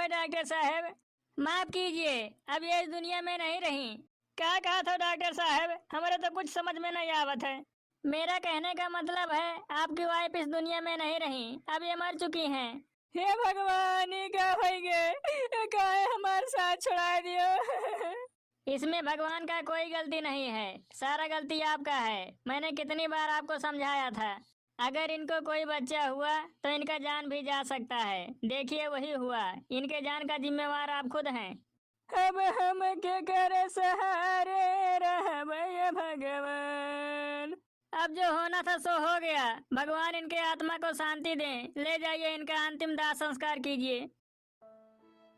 हुआ डॉक्टर साहब? माफ कीजिए, अब ये इस दुनिया में नहीं रही। क्या कहा था डॉक्टर साहब? हमारे तो कुछ समझ में नहीं आवत है। मेरा कहने का मतलब है आपकी वाइफ इस दुनिया में नहीं रही, अब ये मर चुकी हैं। हे भगवान, ये क्या हो गए? काहे हमारे साथ छुड़ा दियो? इसमें भगवान का कोई गलती नहीं है, सारा गलती आपका है। मैंने कितनी बार आपको समझाया था, अगर इनको कोई बच्चा हुआ तो इनका जान भी जा सकता है। देखिए वही हुआ, इनके जान का जिम्मेवार आप खुद हैं। अब हम क्या करे सहारे रह भगवान। अब जो होना था सो हो गया, भगवान इनके आत्मा को शांति दें। ले जाइए, इनका अंतिम दाह संस्कार कीजिए।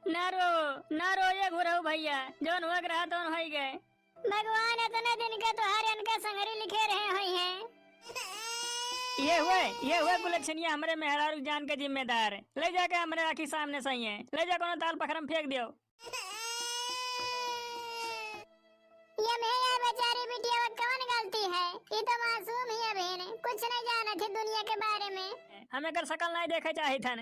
ना रो ये घुरहु भैया, जोन हुआ रहा तो हो ही गए। भगवान इतने दिन के तुम्हारे इनके संगरी लिखे रहे हुए हैं। ये हुए कुलक्षणिया हमारे मेहरारू जान के जिम्मेदार। ले जाके हमारे आखी सामने सही है, ले जा कोनो ताल पखरम फेंक दियो। ये मेरा बेचारी बिटिया वो कौन गलती है? ये तो मासूम ही है बहन, कुछ नहीं जाना थी दुनिया के बारे में। हमें कर शकल नहीं देखे चाहिए था।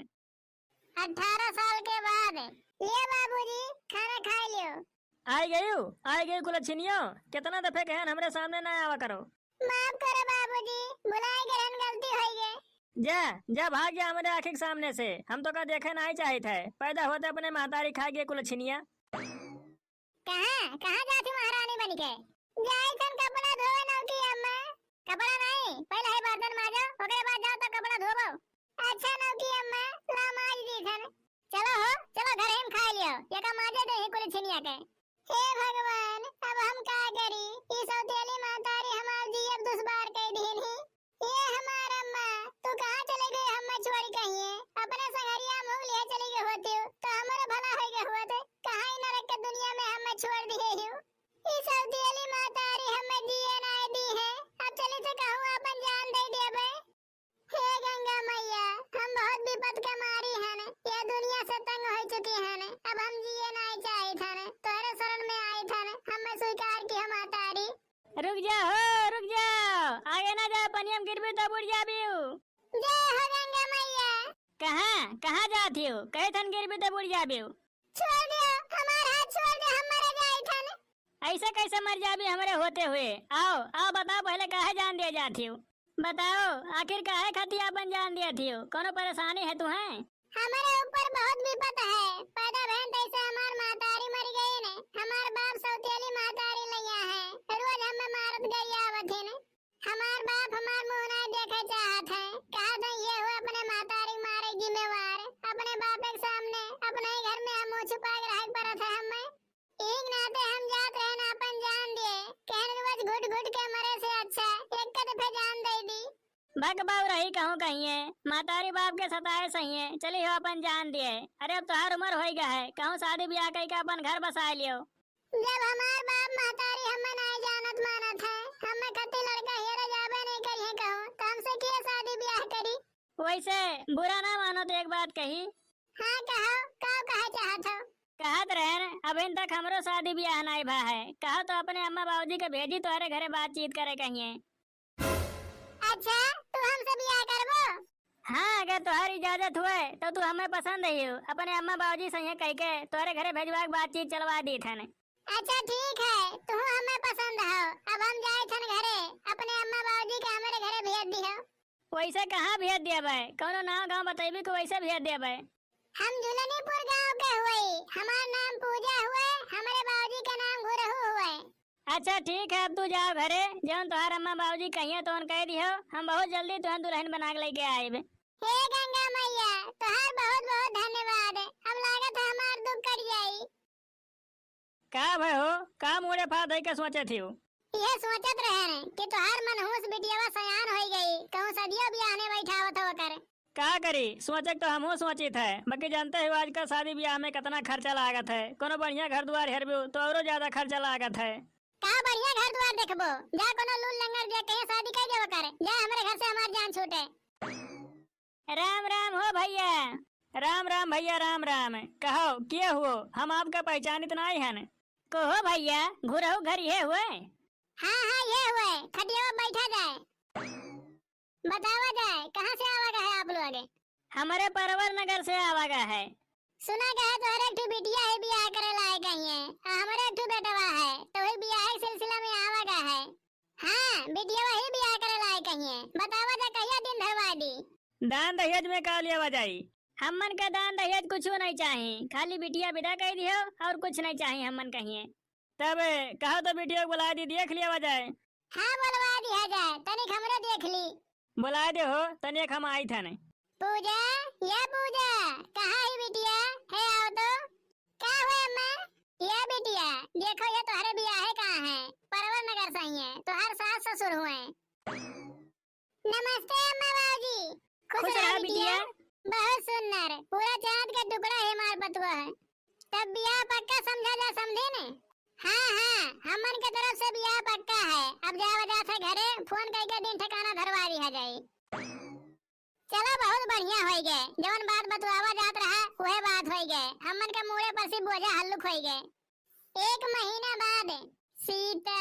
18 साल के बाद ये बाबूजी खाना खा लियो। आई गई कुलक्षणियो, कितना दफे कहन हमरे सामने ना आवा करो। माफ करो बाबूजी, बुलाए गए गलती हो गई। जा भाग गया हमारे आँखी के सामने से। हम तो का देखे नहीं चाहिए थे, पैदा होते अपने महतारी खा गए कुलक्षणिया। कहाँ जाती महारानी बन के? जाई तन कपड़ा धोवे ना की अम्मा। कपड़ा नहीं, पहले है बर्तन माजो, ओकरे बाद जाओ तो कपड़ा धोबो। अच्छा ना की अम्मा, ला माज दी थन। चलो घर हम खा लियो, ये का माजे दे कुलछनिया के। हे भगवान, अब हम का करी? ई सौतेली मातारी हमार जी अब दुश्वार कह दीन ही। ये हमार अम्मा, तू कहाँ चले गई? हम छोड़ कहिए अपने संगरिया मुंह लिए चली गई होती तो हमारा भला हो गया हुआ थे। कहाँ ही नरक के दुनिया में हमें छोड़ दिए हो। ई सौतेली मातारी हमें जिए ना दी है, अब चले तो कहूँ अपन जान दे दिए बे। हे गंगा मैया, हम बहुत विपद के मारी हैं, ये दुनिया से तंग हो चुकी हैं। अब हम जिए नहीं चाहे थे, तोरे शरण में आए थे, हमें स्वीकार की हम मातारी। रुक जाओ, आगे ना जा, पनियम गिरबी तो बुढ़ जाबी। जय हो गंगा मैया। कहाँ जाती हो? कहे थन गिरबी तो बुढ़ जाबी। छोड़ दो, हमारा हाथ छोड़ दो, हम मर जाए थन। ऐसा कैसे मर जाबी हमारे होते हुए? आओ बताओ, पहले काहे जान दिया जाती हो? बताओ आखिर काहे खाती अपन जान दिया थी? कोनो परेशानी है तुम्हें? हमारे ऊपर बहुत विपत है। पैदा बहन तैसे हमार मातारी मर गई ने, हमार बाप सौतेली मातारी लैया है, रोज हमें मारत गई आवत है। हमार बाप हमार मुंह नहीं देखे चाहत है, कहा था ये हुआ अपने मातारी मारे जिम्मेवार। अपने बाप के सामने अपने ही घर में हम मुंह छुपा के रह पड़त है। हमें एक नाते हम जात रहे ना अपन जान दिए, कहन रोज घुट घुट के मरे से अच्छा एक दफे जान दे दी। भग बाव रही कहूँ कहिए, मातारी बाप के सताए सही है, चली हो अपन जान दिए। अरे अब तो हर उम्र हो गया है, कहूँ शादी ब्याह करके अपन घर बसा लियो। जब हमार बाप मातारी हमें नहीं जानत मानत है, हमें कति लड़का हेरे जाबे नहीं करिए कहूँ, तो हमसे किया शादी ब्याह करी? वैसे बुरा ना मानो तो एक बात कही। हाँ कहो, कहे चाहत हो? कहत रहे अभी तक हमरो शादी ब्याह नहीं भा है, कहो तो अपने अम्मा बाबूजी के भेजी तुम्हारे घरे बातचीत करे कहिए। अच्छा, तू हमसे ब्याह करबो? हाँ, अगर तुम्हारी इजाजत हुए तो तू हमें पसंद है, अपने अम्मा बाबूजी से कह के तुम्हारे घरे भेजवा के बातचीत चलवा दी थन। अच्छा ठीक है, तू हमें पसंद हो, अब हम जाए थन घरे, अपने अम्मा बाबूजी के हमारे घरे भेज दियो। वैसे कहाँ भेज दिया भाई? कौनो नाम गाँव बताइबी को वैसे भेज दिया भाई? हम झुलनीपुर गांव के हुए, हमारा नाम पूजा हुए, हमारे बाबूजी का नाम गुरहु हुए। अच्छा ठीक है, अब तू जाओ घरे, जौन तुम्हार अम्मा बाबूजी कहिए तो कह दियो, हम बहुत जल्दी तुहन दुल्हन बना के लेके आए। हे गंगा मैया, तुहार बहुत बहुत धन्यवाद। अब लागत है हमार दुख कट जाई। का भाई हो, का मुड़े फाद है के सोचे थी? ये सोचत रहे कि तुहार मनहूस बिटियावा सयान हो गई, कहूँ सदियों भी आने बैठावत हो कर। का करी, सोचे तो हमहू सोची थे, बाकी जानते हो आजकल शादी ब्याह में कितना खर्चा लागत है। कोनो बढ़िया घर द्वार हेरबू तो और ज्यादा खर्चा लागत है। का बढ़िया घर द्वार देखबो, जा कोनो लूल लंगर जे कहीं शादी कर देबो करे, जा हमारे घर से हमार जान छूटे। राम राम हो भैया। राम भैया, राम। कहो किए हुओ, हम आपका पहचानित नहीं है न? कहो भैया, घुरहु घर ये हुए? हाँ ये हुए, खटिया बैठा जाए, बतावा जाए कहाँ से आवागा है आप लोग? हमारे परवर नगर से आवागा है। सुना के है तोहरे एक ठो बिटिया है बियाह करे लायक है आ हमारे एक ठो बेटवा है तो वही बियाह के सिलसिला में आवागा है। हाँ बिटिया वही बियाह करे लायक है, बतावा जा कहिया दिन धरवा दी। दान दहेज में का लिया जाई? हमन का दान दहेज कुछ नहीं चाहिए, खाली बिटिया विदा कह दियो और कुछ नहीं चाहिए हमन कहिए। तब कहो तो बिटिया को बुला दी, देख लिया जाए। हाँ बोलवा दिया जाए, तनिक हमरे देख ली। बुला दे हो तनिक हम आई था नहीं। पूजा, ये पूजा कहाँ है बिटिया? है आओ तो। क्या हुआ अम्मा? ये बिटिया देखो ये तुम्हारे बियाह है कहाँ है? परवर नगर से ही है, तो हर सास ससुर हुए। नमस्ते अम्मा बाजी। खुश रहा बिटिया। बहुत सुंदर, पूरा चांद का टुकड़ा है मार बतुआ है। तब बियाह पक्का समझा जा, समझे ने? हाँ हाँ हमन के तरफ से बियाह पक्का है। अब जा वजह से घरे फोन करके दिन ठिकाना धरवा दिया जाए। चलो बहुत बढ़िया हो गए, जवन बात बतुआवा जात रहा वह बात हो गए। हमन के मुड़े पर से बोझा हल्लुक हो गए। एक महीना बाद सीता